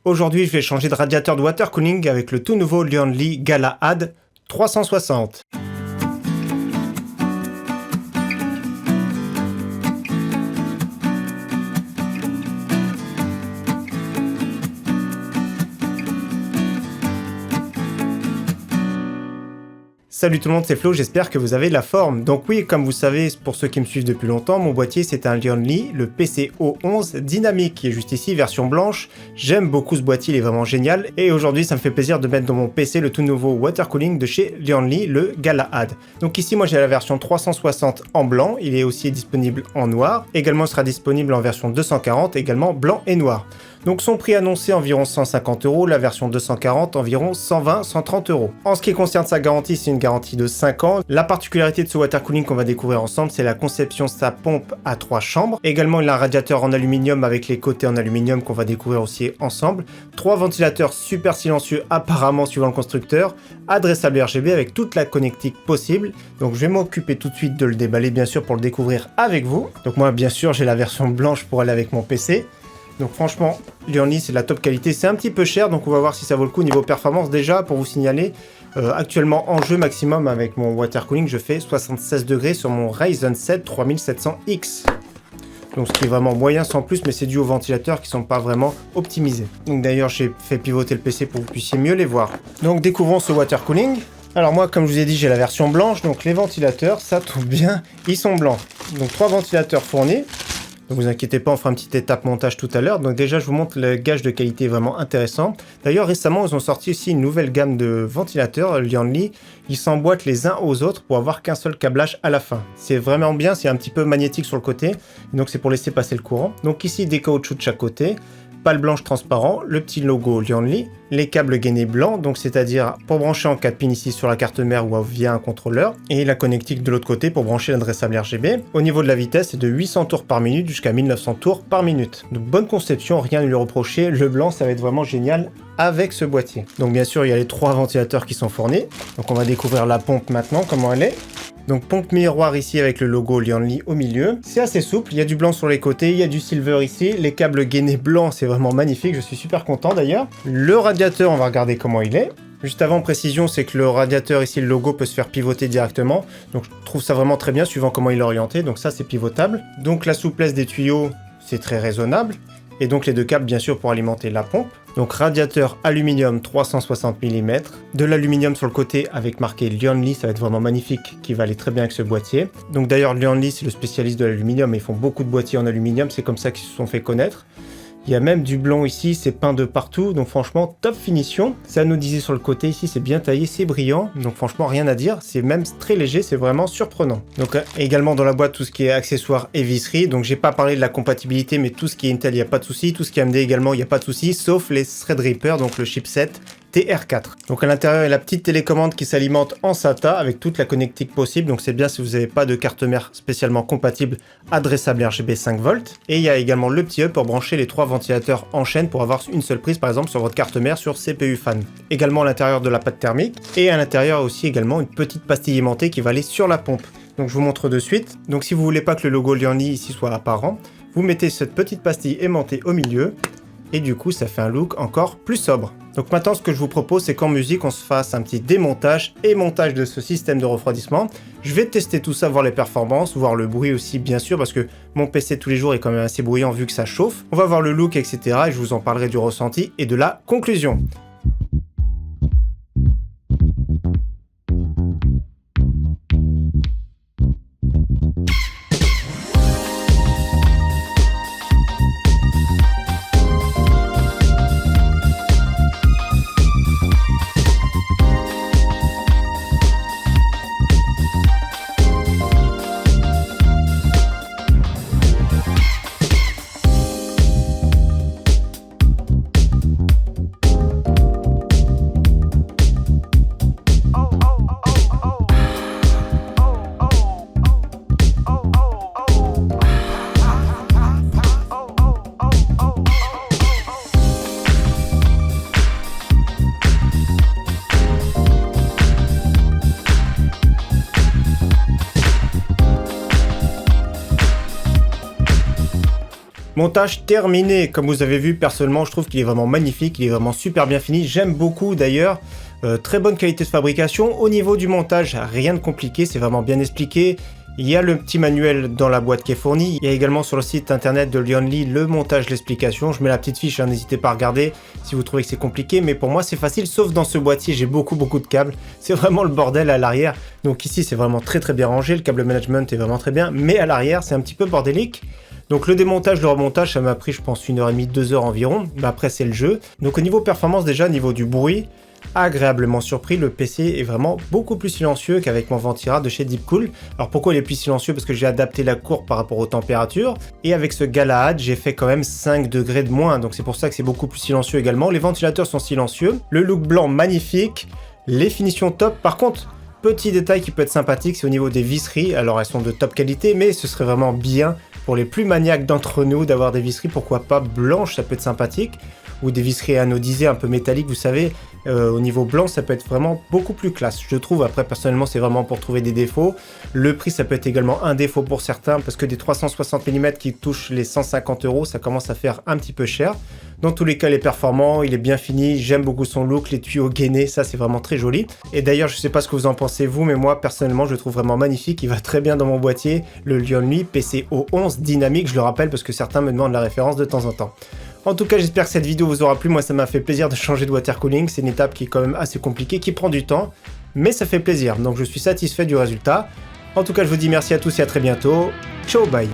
Aujourd'hui, je vais changer de radiateur de water cooling avec le tout nouveau Lianli Galahad 360. Salut tout le monde, c'est Flo, j'espère que vous avez la forme. Donc oui, comme vous savez, pour ceux qui me suivent depuis longtemps, mon boîtier c'est un Lianli, le PCO11 dynamique, qui est juste ici, version blanche. J'aime beaucoup ce boîtier, il est vraiment génial. Et aujourd'hui, ça me fait plaisir de mettre dans mon PC le tout nouveau water cooling de chez Lianli, le Galahad. Donc ici, moi j'ai la version 360 en blanc, il est aussi disponible en noir. Également, il sera disponible en version 240, également blanc et noir. Donc son prix annoncé environ 150 €, la version 240 environ 120-130 €. En ce qui concerne sa garantie, c'est une garantie de 5 ans. La particularité de ce water cooling qu'on va découvrir ensemble, c'est la conception de sa pompe à 3 chambres. Également, il a un radiateur en aluminium avec les côtés en aluminium qu'on va découvrir aussi ensemble. 3 ventilateurs super silencieux apparemment suivant le constructeur, adressable RGB avec toute la connectique possible. Donc je vais m'occuper tout de suite de le déballer bien sûr pour le découvrir avec vous. Donc moi bien sûr j'ai la version blanche pour aller avec mon PC. Donc franchement, Lianli c'est de la top qualité, c'est un petit peu cher, donc on va voir si ça vaut le coup niveau performance. Déjà, pour vous signaler, actuellement en jeu maximum avec mon water cooling, je fais 76 degrés sur mon Ryzen 7 3700X. Donc ce qui est vraiment moyen sans plus, mais c'est dû aux ventilateurs qui sont pas vraiment optimisés. Donc d'ailleurs, j'ai fait pivoter le PC pour que vous puissiez mieux les voir. Donc découvrons ce water cooling. Alors moi, comme je vous ai dit, j'ai la version blanche, donc les ventilateurs, ça tombe bien, ils sont blancs. Donc 3 ventilateurs fournis. Ne vous inquiétez pas, on fera une petite étape montage tout à l'heure. Donc déjà, je vous montre le gage de qualité vraiment intéressant. D'ailleurs, récemment, ils ont sorti aussi une nouvelle gamme de ventilateurs, Lianli. Ils s'emboîtent les uns aux autres pour avoir qu'un seul câblage à la fin. C'est vraiment bien, c'est un petit peu magnétique sur le côté. Donc c'est pour laisser passer le courant. Donc ici, des caoutchoucs de chaque côté. Pale blanche transparent, le petit logo Lianli, les câbles gainés blancs, donc c'est-à-dire pour brancher en 4 pins ici sur la carte mère ou via un contrôleur, et la connectique de l'autre côté pour brancher l'adressable RGB. Au niveau de la vitesse, c'est de 800 tours par minute jusqu'à 1900 tours par minute. Donc bonne conception, rien à lui reprocher, le blanc ça va être vraiment génial avec ce boîtier. Donc bien sûr, il y a les 3 ventilateurs qui sont fournis, donc on va découvrir la pompe maintenant, comment elle est. Donc pompe miroir ici avec le logo Lianli au milieu. C'est assez souple, il y a du blanc sur les côtés, il y a du silver ici. Les câbles gainés blancs, c'est vraiment magnifique, je suis super content d'ailleurs. Le radiateur, on va regarder comment il est. Juste avant, précision, c'est que le radiateur ici, le logo peut se faire pivoter directement. Donc je trouve ça vraiment très bien suivant comment il est orienté. Donc ça, c'est pivotable. Donc la souplesse des tuyaux, c'est très raisonnable. Et donc les 2 câbles, bien sûr, pour alimenter la pompe. Donc radiateur aluminium 360 mm, de l'aluminium sur le côté avec marqué Lianli, ça va être vraiment magnifique, qui va aller très bien avec ce boîtier. Donc d'ailleurs Lianli c'est le spécialiste de l'aluminium, ils font beaucoup de boîtiers en aluminium, c'est comme ça qu'ils se sont fait connaître. Il y a même du blanc ici, c'est peint de partout, donc franchement top finition. C'est anodisé sur le côté ici, c'est bien taillé, c'est brillant, donc franchement rien à dire, c'est même très léger, c'est vraiment surprenant. Donc également dans la boîte tout ce qui est accessoires et visserie, donc j'ai pas parlé de la compatibilité, mais tout ce qui est Intel il n'y a pas de souci, tout ce qui est AMD également il n'y a pas de souci, sauf les Threadripper, donc le chipset TR4. Donc à l'intérieur, il y a la petite télécommande qui s'alimente en SATA avec toute la connectique possible. Donc c'est bien si vous n'avez pas de carte mère spécialement compatible adressable RGB 5V. Et il y a également le petit hub pour brancher les 3 ventilateurs en chaîne pour avoir une seule prise par exemple sur votre carte mère sur CPU fan. Également à l'intérieur de la pâte thermique. Et à l'intérieur aussi également une petite pastille aimantée qui va aller sur la pompe. Donc je vous montre de suite. Donc si vous voulez pas que le logo Lianli ici soit apparent, vous mettez cette petite pastille aimantée au milieu. Et du coup, ça fait un look encore plus sobre. Donc maintenant, ce que je vous propose, c'est qu'en musique, on se fasse un petit démontage et montage de ce système de refroidissement. Je vais tester tout ça, voir les performances, voir le bruit aussi, bien sûr, parce que mon PC tous les jours est quand même assez bruyant vu que ça chauffe. On va voir le look, etc. Et je vous en parlerai du ressenti et de la conclusion. Montage terminé. Comme vous avez vu, personnellement, je trouve qu'il est vraiment magnifique, il est vraiment super bien fini. J'aime beaucoup d'ailleurs. Très bonne qualité de fabrication. Au niveau du montage, rien de compliqué, c'est vraiment bien expliqué. Il y a le petit manuel dans la boîte qui est fourni. Il y a également sur le site internet de Lionly le montage, l'explication. Je mets la petite fiche, hein, n'hésitez pas à regarder si vous trouvez que c'est compliqué. Mais pour moi, c'est facile, sauf dans ce boîtier, j'ai beaucoup de câbles. C'est vraiment le bordel à l'arrière. Donc ici, c'est vraiment très bien rangé. Le câble management est vraiment très bien. Mais à l'arrière, c'est un petit peu bordélique. Donc le démontage, le remontage, ça m'a pris, je pense, 1h30, 2 heures environ. Mais après, c'est le jeu. Donc au niveau performance, déjà, au niveau du bruit, agréablement surpris, le PC est vraiment beaucoup plus silencieux qu'avec mon Ventira de chez Deepcool. Alors pourquoi il est plus silencieux? Parce que j'ai adapté la courbe par rapport aux températures, et avec ce Galahad j'ai fait quand même 5 degrés de moins, donc c'est pour ça que c'est beaucoup plus silencieux également. Les ventilateurs sont silencieux, le look blanc magnifique, les finitions top. Par contre, petit détail qui peut être sympathique, c'est au niveau des visseries. Alors elles sont de top qualité, mais ce serait vraiment bien pour les plus maniaques d'entre nous d'avoir des visseries, pourquoi pas blanches, ça peut être sympathique, ou des visseries anodisées un peu métalliques, vous savez. Au niveau blanc, ça peut être vraiment beaucoup plus classe, je trouve. Après, personnellement, c'est vraiment pour trouver des défauts. Le prix, ça peut être également un défaut pour certains, parce que des 360 mm qui touchent les 150 €, ça commence à faire un petit peu cher. Dans tous les cas, il est performant, il est bien fini, j'aime beaucoup son look, les tuyaux gainés, ça c'est vraiment très joli. Et d'ailleurs, je sais pas ce que vous en pensez vous, mais moi, personnellement, je le trouve vraiment magnifique, il va très bien dans mon boîtier, le Lionly PCO11 dynamique, je le rappelle, parce que certains me demandent la référence de temps en temps. En tout cas, j'espère que cette vidéo vous aura plu. Moi, ça m'a fait plaisir de changer de water cooling. C'est une étape qui est quand même assez compliquée, qui prend du temps, mais ça fait plaisir. Donc, je suis satisfait du résultat. En tout cas, je vous dis merci à tous et à très bientôt. Ciao, bye!